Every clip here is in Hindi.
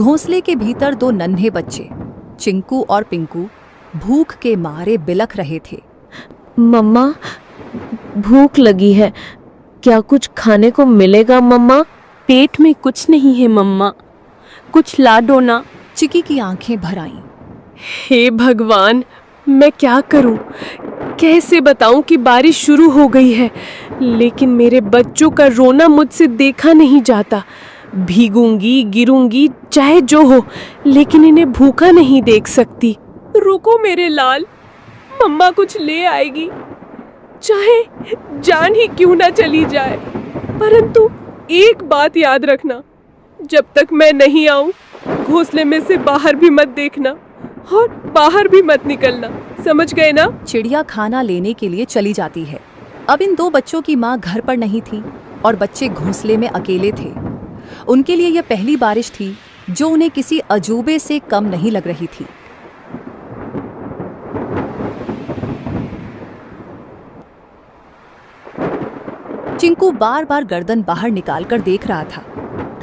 घोंसले के भीतर दो नन्हे बच्चे चिंकू और पिंकू भूख के मारे बिलख रहे थे। मम्मा, भूख लगी है, क्या कुछ खाने को मिलेगा मम्मा? पेट में कुछ नहीं है मम्मा, कुछ ला दो ना। चिकी की आंखें भर आईं। हे भगवान, मैं क्या करूं? कैसे बताऊं कि बारिश शुरू हो गई है, लेकिन मेरे बच्चों का रोना मुझसे देखा नहीं जाता। भीगूंगी, गिरूंगी, चाहे जो हो, लेकिन इन्हें भूखा नहीं देख सकती। रुको मेरे लाल, मम्मा कुछ ले आएगी, चाहे जान ही क्यों ना चली जाए। परंतु एक बात याद रखना, जब तक मैं नहीं आऊं, घोंसले में से बाहर भी मत देखना और बाहर भी मत निकलना, समझ गए ना? चिड़िया खाना लेने के लिए चली जाती है। अब इन दो बच्चों की माँ घर पर नहीं थी और बच्चे घोंसले में अकेले थे। उनके लिए यह पहली बारिश थी जो उन्हें किसी अजूबे से कम नहीं लग रही थी। चिंकू बार बार गर्दन बाहर निकालकर देख रहा था।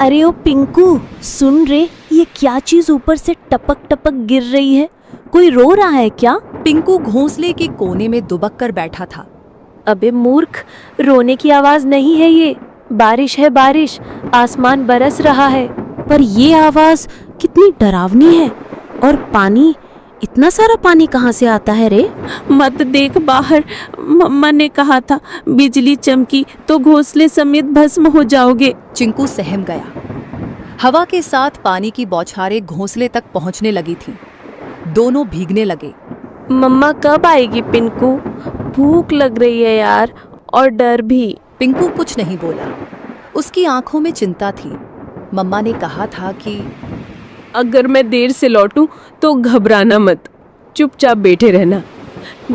अरे ओ पिंकू, सुन रे, ये क्या चीज ऊपर से टपक टपक गिर रही है? कोई रो रहा है क्या? पिंकू घोंसले के कोने में दुबक कर बैठा था। अबे मूर्ख, रोने की आवाज नहीं है ये, बारिश है बारिश, आसमान बरस रहा है। पर ये आवाज कितनी डरावनी है। और पानी, इतना सारा पानी कहाँ से आता है रे? मत देख बाहर, मम्मा ने कहा था बिजली चमकी तो घोंसले समेत भस्म हो जाओगे। चिंकू सहम गया। हवा के साथ पानी की बौछारें घोंसले तक पहुंचने लगी थीं। दोनों भीगने लगे। मम्मा कब आएगी पिंकू? भूख लग रही है यार, और डर भी। पिंकू कुछ नहीं बोला। उसकी आंखों में चिंता थी। मम्मा ने कहा था कि अगर मैं देर से लौटूं तो घबराना मत, चुपचाप बैठे रहना।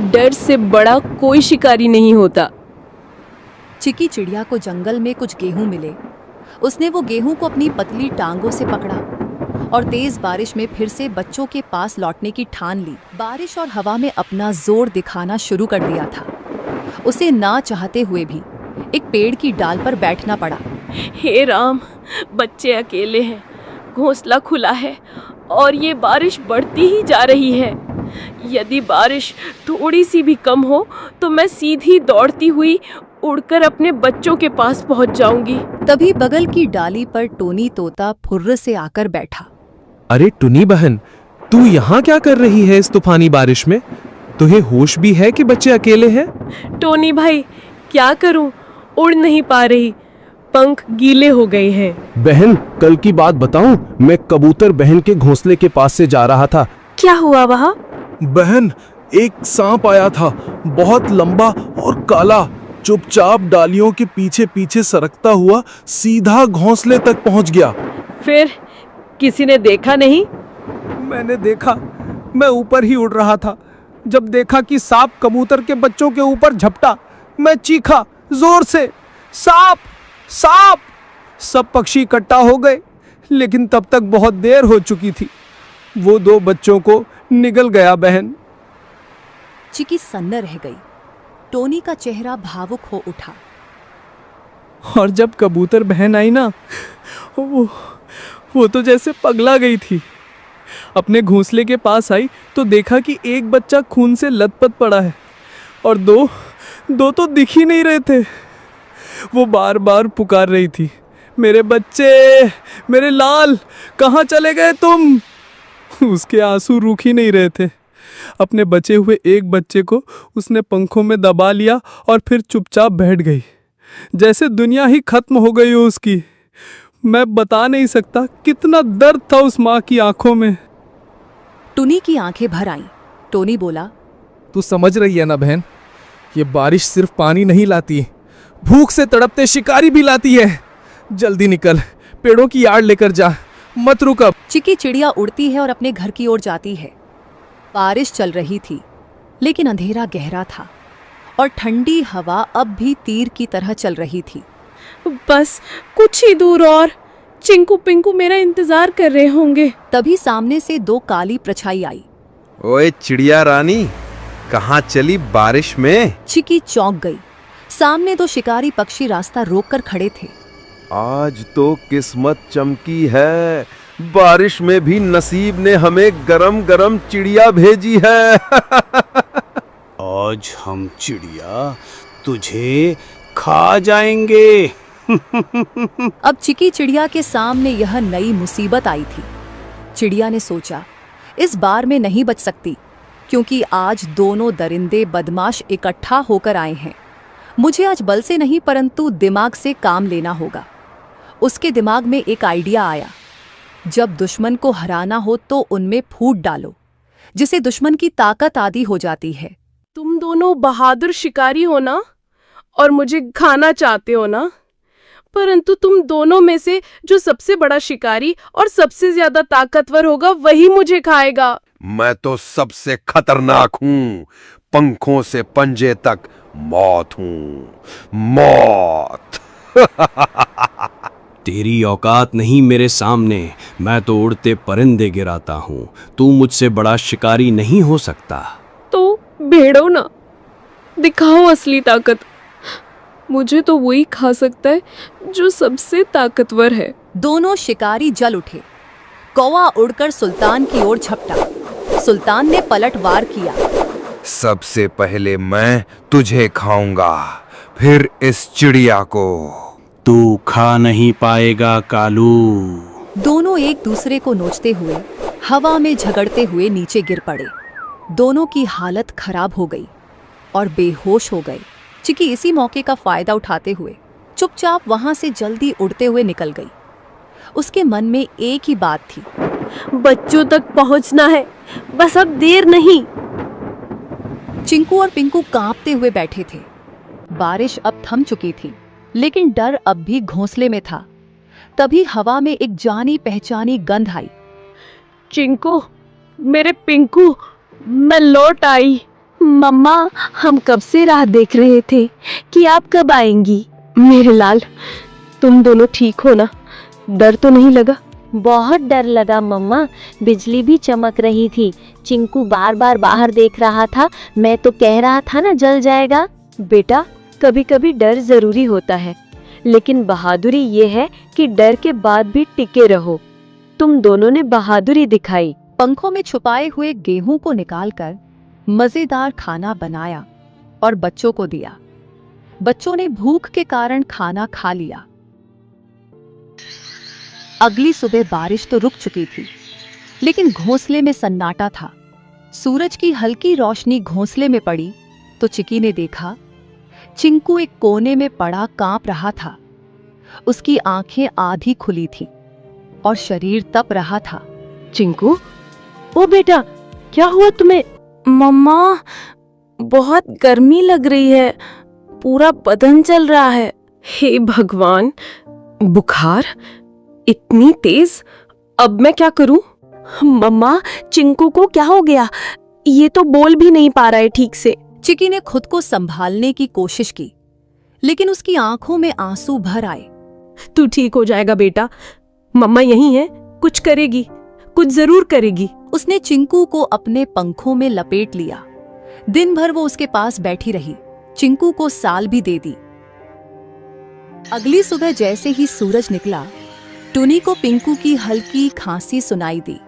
डर से बड़ा कोई शिकारी नहीं होता। चिकी चिड़िया को जंगल में कुछ गेहूं मिले। उसने वो गेहूं को अपनी पतली टांगों से पकड़ा और तेज बारिश में फिर से बच्चों के पास लौटने की ठान ली। बारिश और हवा में अपना जोर दिखाना शुरू कर दिया था। उसे ना चाहते हुए भी एक पेड़ की डाल पर बैठना पड़ा। हे राम, बच्चे अकेले हैं, घोंसला खुला है और ये बारिश बढ़ती ही जा रही है। यदि बारिश थोड़ी सी भी कम हो तो मैं सीधी दौड़ती हुई उड़कर अपने बच्चों के पास पहुंच जाऊंगी। तभी बगल की डाली पर टोनी तोता फुर्र से आकर बैठा। अरे टुनी बहन, तू यहाँ क्या कर रही है इस तूफानी बारिश में? तुझे होश भी है कि बच्चे अकेले हैं? टोनी भाई, क्या करूं, उड़ नहीं पा रही, पंख गीले हो गए हैं। बहन, कल की बात बताऊं, मैं कबूतर बहन के घोंसले के पास से जा रहा था। क्या हुआ वहाँ? बहन, एक सांप आया था, बहुत लंबा और काला। चुपचाप डालियों के पीछे पीछे सरकता हुआ सीधा घोंसले तक पहुंच गया। फिर किसी ने देखा नहीं? मैंने देखा, मैं ऊपर ही उड़ रहा था। जब देखा कि सांप कबूतर के बच्चों के ऊपर झपटा, मैं चीखा जोर से, सांप सांप। सब पक्षी इकट्ठा हो गए, लेकिन तब तक बहुत देर हो चुकी थी। वो दो बच्चों को निगल गया बहन। चिकी सन्न रह गई। टोनी का चेहरा भावुक हो उठा। और जब कबूतर बहन आई ना, वो तो जैसे पगला गई थी। अपने घोंसले के पास आई तो देखा कि एक बच्चा खून से लथपथ पड़ा है और दो तो दिख ही नहीं रहे थे। वो बार बार पुकार रही थी, मेरे बच्चे, मेरे लाल, कहाँ चले गए तुम? उसके आंसू रुक ही नहीं रहे थे। अपने बचे हुए एक बच्चे को उसने पंखों में दबा लिया और फिर चुपचाप बैठ गई, जैसे दुनिया ही खत्म हो गई हो उसकी। मैं बता नहीं सकता कितना दर्द था उस माँ की आंखों में। टुनी की आंखें भर आईं। टोनी बोला, तू समझ रही है ना बहन, ये बारिश सिर्फ पानी नहीं लाती, भूख से तड़पते शिकारी भी लाती है। जल्दी निकल, पेड़ों की आड़ लेकर जा, मत रुक अब। चिकी चिड़िया उड़ती है और अपने घर की ओर जाती है। बारिश चल रही थी, लेकिन अंधेरा गहरा था और ठंडी हवा अब भी तीर की तरह चल रही थी। बस कुछ ही दूर और चिंकू पिंकू मेरा इंतजार कर रहे होंगे। तभी सामने से दो काली परछाई आई। ओए चिड़िया रानी, कहाँ चली बारिश में? चिकी चौंक गई। सामने दो शिकारी पक्षी रास्ता रोककर खड़े थे। आज तो किस्मत चमकी है, बारिश में भी नसीब ने हमें गरम गरम चिड़िया भेजी है। आज हम चिड़िया तुझे खा जाएंगे। अब चिकी चिड़िया के सामने यह नई मुसीबत आई थी। चिड़िया ने सोचा, इस बार मैं नहीं बच सकती, क्योंकि आज दोनों दरिंदे बदमाश इकट्ठा होकर आए हैं। मुझे आज बल से नहीं परंतु दिमाग से काम लेना होगा। उसके दिमाग में एक आइडिया आया, जब दुश्मन को हराना हो तो उनमें फूट डालो, जिसे दुश्मन की ताकत आदि हो जाती है। तुम दोनों बहादुर शिकारी हो ना, और मुझे खाना चाहते हो ना, परंतु तुम दोनों में से जो सबसे बड़ा शिकारी और सबसे ज्यादा ताकतवर होगा वही मुझे खाएगा। मैं तो सबसे खतरनाक हूँ, पंखों से पंजे तक मौत हूँ, मौत। तेरी औकात नहीं मेरे सामने, मैं तो उड़ते परिंदे गिराता हूँ। तू मुझसे बड़ा शिकारी नहीं हो सकता। तो भेड़ो ना, दिखाओ असली ताकत। मुझे तो वही खा सकता है जो सबसे ताकतवर है। दोनों शिकारी जल उठे। कौवा उड़कर सुल्तान की ओर झपटा। सुल्तान ने पलटवार किया। सबसे पहले मैं तुझे खाऊंगा, फिर इस चिड़िया को। तू खा नहीं पाएगा कालू। दोनों एक दूसरे को नोचते हुए हवा में झगड़ते हुए नीचे गिर पड़े। दोनों की हालत खराब हो गई और बेहोश हो गए। चिकी इसी मौके का फायदा उठाते हुए चुपचाप वहां से जल्दी उड़ते हुए निकल गई। उसके मन में एक ही बात थी, बच्चों तक पहुंचना है, बस अब देर नहीं। चिंकू और पिंकू कांपते हुए बैठे थे। बारिश अब थम चुकी थी, लेकिन डर अब भी घोंसले में था। तभी हवा में एक जानी पहचानी गंध आई। चिंकू, मेरे पिंकू, मैं लौट आई। मम्मा, हम कब से राह देख रहे थे कि आप कब आएंगी। मेरे लाल, तुम दोनों ठीक हो ना? डर तो नहीं लगा? बहुत डर लगा मम्मा, बिजली भी चमक रही थी। चिंकू बार बार बाहर देख रहा था, मैं तो कह रहा था ना जल जाएगा। बेटा, कभी कभी डर जरूरी होता है, लेकिन बहादुरी ये है कि डर के बाद भी टिके रहो। तुम दोनों ने बहादुरी दिखाई। पंखों में छुपाए हुए गेहूं को निकालकर मजेदार खाना बनाया और बच्चों को दिया। बच्चों ने भूख के कारण खाना खा लिया। अगली सुबह बारिश तो रुक चुकी थी, लेकिन घोंसले में सन्नाटा था। सूरज की हल्की रोशनी घोंसले में पड़ी तो चिकी ने देखा, चिंकू एक कोने में पड़ा कांप रहा था। उसकी आंखें आधी खुली थी और शरीर तप रहा था। चिंकू, ओ बेटा, क्या हुआ तुम्हें? मम्मा, बहुत गर्मी लग रही है, पूरा बदन चल रहा है। हे भगवान, बुखार इतनी तेज, अब मैं क्या करूं? मम्मा, चिंकू को क्या हो गया? ये तो बोल भी नहीं पा रहा है ठीक से। चिकी ने खुद को संभालने की कोशिश की, लेकिन उसकी आंखों में आंसू भर आए। तू ठीक हो जाएगा बेटा, मम्मा यहीं है, कुछ करेगी, कुछ जरूर करेगी। उसने चिंकू को अपने पंखों में लपेट लिया। दिन भर वो उसके पास बैठी रही, चिंकू को साल भी दे दी। अगली सुबह जैसे ही सूरज निकला, टुनी को पिंकू की हल्की खांसी सुनाई दी।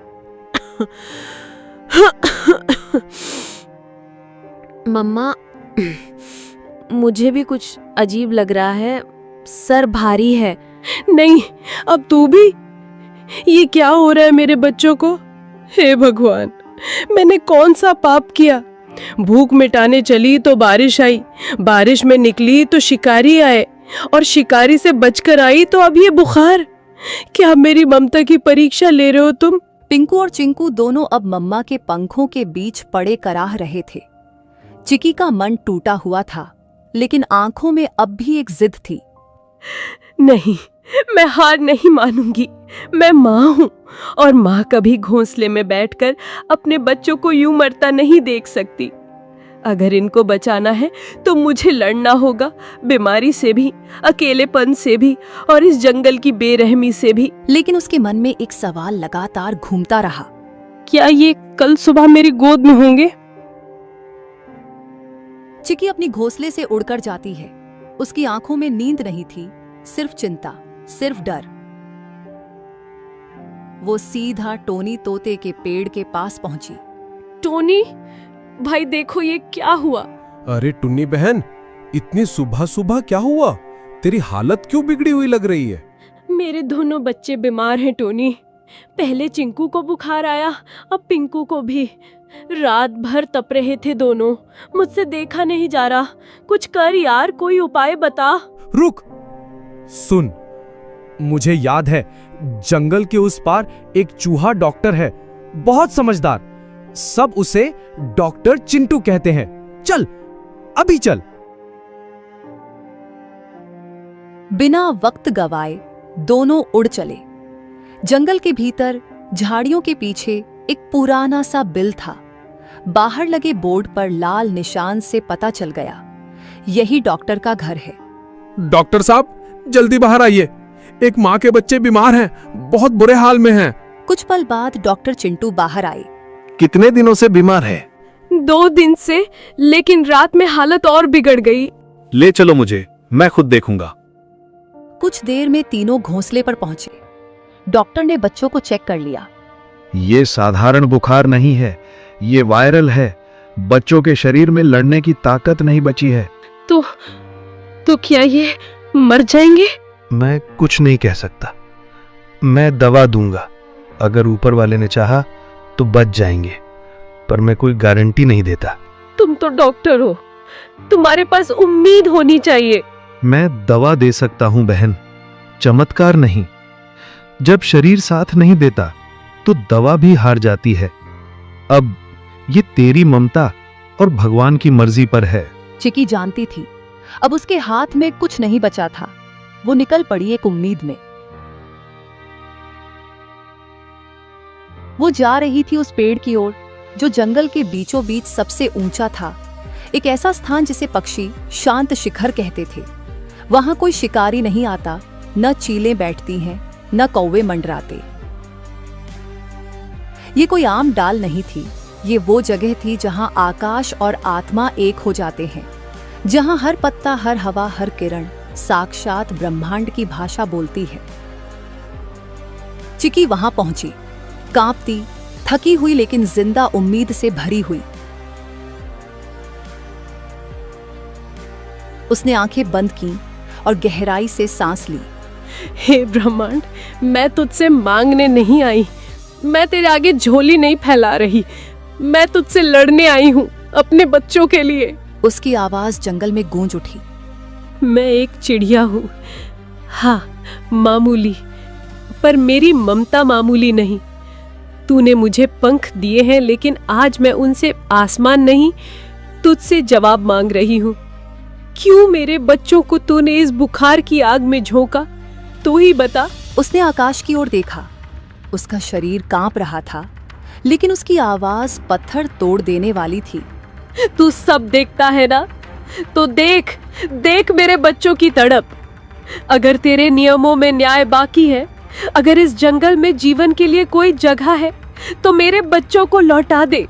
मम्मा, मुझे भी कुछ अजीब लग रहा है, सर भारी है। नहीं, अब तू भी? ये क्या हो रहा है मेरे बच्चों को? हे भगवान, मैंने कौन सा पाप किया? भूख मिटाने चली तो बारिश आई, बारिश में निकली तो शिकारी आए, और शिकारी से बचकर आई तो अब ये बुखार। क्या मेरी ममता की परीक्षा ले रहे हो तुम? पिंकू और चिंकू दोनों अब मम्मा के पंखों के बीच पड़े कराह रहे थे। चिकी का मन टूटा हुआ था, लेकिन आंखों में अब भी एक जिद थी। नहीं, मैं हार नहीं मानूंगी। मैं माँ हूँ, और माँ कभी घोंसले में बैठकर अपने बच्चों को यूं मरता नहीं देख सकती। अगर इनको बचाना है तो मुझे लड़ना होगा, बीमारी से भी, अकेलेपन से भी, और इस जंगल की बेरहमी से भी। लेकिन उसके मन में एक सवाल लगातार घूमता रहा, क्या ये कल सुबह मेरी गोद में होंगे? चिकी अपनी घोंसले से उड़कर जाती है। उसकी आंखों में नींद नहीं थी, सिर्फ चिंता, सिर्फ डर। वो सीधा टोनी तोते के पेड़ के पास पहुंची। टोनी भाई देखो ये क्या हुआ। अरे टुन्नी बहन, इतनी सुबह सुबह क्या हुआ? तेरी हालत क्यों बिगड़ी हुई लग रही है? मेरे दोनों बच्चे बीमार हैं टोनी। पहले चिंकू को बुखार आया, अब पिंकू को भी। रात भर तप रहे थे दोनों, मुझसे देखा नहीं जा रहा। कुछ कर यार, कोई उपाय बता। रुक, सुन, मुझे याद है जंगल के उस पार एक चूहा डॉक्टर है, बहुत समझदार। सब उसे डॉक्टर चिंटू कहते हैं। चल, अभी चल। बिना वक्त गवाए दोनों उड़ चले। जंगल के भीतर झाड़ियों के पीछे एक पुराना सा बिल था। बाहर लगे बोर्ड पर लाल निशान से पता चल गया, यही डॉक्टर का घर है। डॉक्टर साहब, जल्दी बाहर आइए। एक माँ के बच्चे बीमार हैं, बहुत बुरे हाल में हैं। कुछ पल बाद डॉक्टर चिंटू बाहर आए। कितने दिनों से बीमार है? 2 दिन से, लेकिन रात में हालत और बिगड़ गई। ले चलो मुझे, मैं खुद देखूंगा। कुछ देर में तीनों घोंसले पर पहुंचे। डॉक्टर ने बच्चों को चेक कर लिया। ये साधारण बुखार नहीं है, ये वायरल है। बच्चों के शरीर में लड़ने की ताकत नहीं बची है। तो क्या ये मर जाएंगे? मैं कुछ नहीं कह सकता। मैं दवा दूंगा, अगर ऊपर वाले ने चाहा तो बच जाएंगे, पर मैं कोई गारंटी नहीं देता। तुम तो डॉक्टर हो, तुम्हारे पास उम्मीद होनी चाहिए। मैं दवा दे सकता हूं बहन, चमत्कार नहीं। जब शरीर साथ नहीं देता तो दवा भी हार जाती है। अब ये तेरी ममता और भगवान की मर्जी पर है। चिकी जानती थी अब उसके हाथ में कुछ नहीं बचा था। वो निकल पड़ी एक उम्मीद में। वो जा रही थी उस पेड़ की ओर जो जंगल के बीचों बीच सबसे ऊंचा था, एक ऐसा स्थान जिसे पक्षी शांत शिखर कहते थे। वहां कोई शिकारी नहीं आता, न चीलें बैठती हैं, न कौवे मंडराते। ये कोई आम डाल नहीं थी, ये वो जगह थी जहां आकाश और आत्मा एक हो जाते हैं, जहां हर पत्ता, हर हवा, हर किरण साक्षात ब्रह्मांड की भाषा बोलती है। चिकी वहां पहुंची, कांपती, थकी हुई लेकिन जिंदा उम्मीद से भरी हुई। उसने आंखें बंद की और गहराई से सांस ली। हे ब्रह्मांड, मैं तुझसे मांगने नहीं आई, मैं तेरे आगे झोली नहीं फैला रही, मैं तुझसे लड़ने आई हूँ अपने बच्चों के लिए। उसकी आवाज जंगल में गूंज उठी। मैं एक चिड़िया हूँ, हाँ मामूली, पर मेरी ममता मामूली नहीं। तूने मुझे पंख दिए हैं, लेकिन आज मैं उनसे आसमान नहीं, तुझसे जवाब मांग रही हूँ। क्यों मेरे बच्चों को तूने इस बुखार की आग में झोंका? तू ही बता। उसने आकाश की ओर देखा। उसका शरीर कांप रहा था, लेकिन उसकी आवाज पत्थर तोड़ देने वाली थी। तू सब देखता है ना, तो देख देख मेरे बच्चों की तड़प। अगर तेरे नियमों में न्याय बाकी है, अगर इस जंगल में जीवन के लिए कोई जगह है, तो मेरे बच्चों को लौटा दे,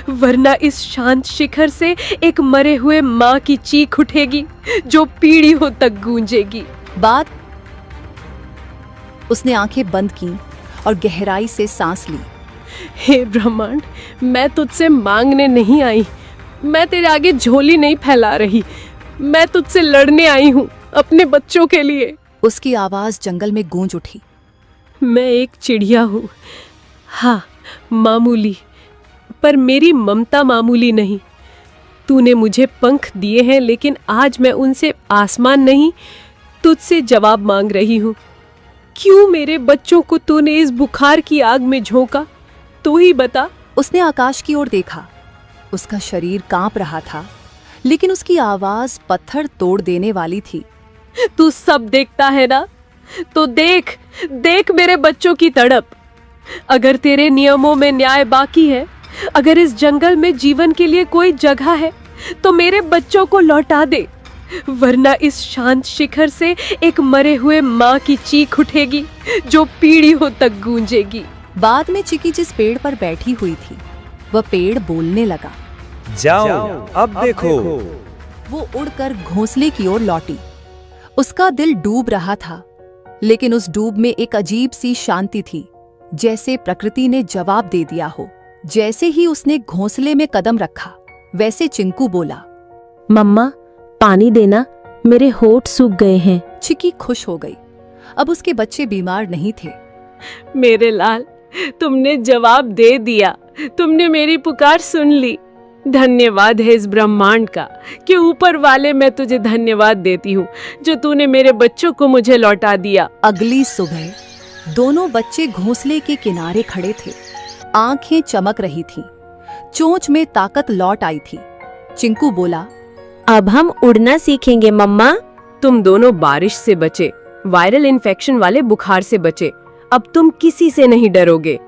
वरना इस शांत शिखर से एक मरे हुए माँ की चीख उठेगी जो पीढ़ियों तक गूंजेगी। बाद उसने आंखें बंद की और गहराई से सांस ली। हे ब्रह्मांड, मैं तुझसे मांगने नहीं आई, मैं तेरे आगे झोली नहीं फैला रही, मैं तुझसे लड़ने आई हूँ अपने बच्चों के लिए। उसकी आवाज जंगल में गूंज उठी। मैं एक चिड़िया हूँ, हाँ मामूली, पर मेरी ममता मामूली नहीं। तूने मुझे पंख दिए हैं, लेकिन आज मैं उनसे आसमान नहीं, तुझसे जवाब मांग रही हूँ। क्यों मेरे बच्चों को तूने इस बुखार की आग में झोंका? तू ही बता। उसने आकाश की ओर देखा। उसका शरीर कांप रहा था, लेकिन उसकी आवाज पत्थर तोड़ देने वाली थी। तू सब देखता है ना, तो देख देख मेरे बच्चों की तड़प। अगर तेरे नियमों में न्याय बाकी है, अगर इस जंगल में जीवन के लिए कोई जगह है, तो मेरे बच्चों को लौटा दे, वरना इस शांत शिखर से एक मरे हुए माँ की चीख उठेगी जो पीढ़ियों तक गूंजेगी। बाद में चिकी जिस पेड़ पर बैठी हुई थी, वह पेड़ बोलने लगा। जाओ, अब देखो। वो उड़कर घोंसले की ओर लौटी। उसका दिल डूब रहा था, लेकिन उस डूब में एक अजीब सी शांति थी। जैसे प्रकृति ने जवाब दे दिया हो। जैसे ही उसने घोंसले में कदम रखा, वैसे चिंकू बोला, मम्मा पानी देना, मेरे होठ सूख गए हैं। चिकी खुश हो गई। अब उसके बच्चे बीमार नहीं थे। मेरे लाल, तुमने जवाब दे दिया, तुमने मेरी पुकार सुन ली। धन्यवाद है इस ब्रह्मांड का कि ऊपर वाले, मैं तुझे धन्यवाद देती हूँ जो तूने मेरे बच्चों को मुझे लौटा दिया। अगली सुबह दोनों बच्चे घोंसले के किनारे खड़े थे। आंखें चमक रही थीं, चोंच में ताकत लौट आई थी। चिंकू बोला, अब हम उड़ना सीखेंगे मम्मा। तुम दोनों बारिश से बचे, वायरल इन्फेक्शन वाले बुखार से बचे। अब तुम किसी से नहीं डरोगे।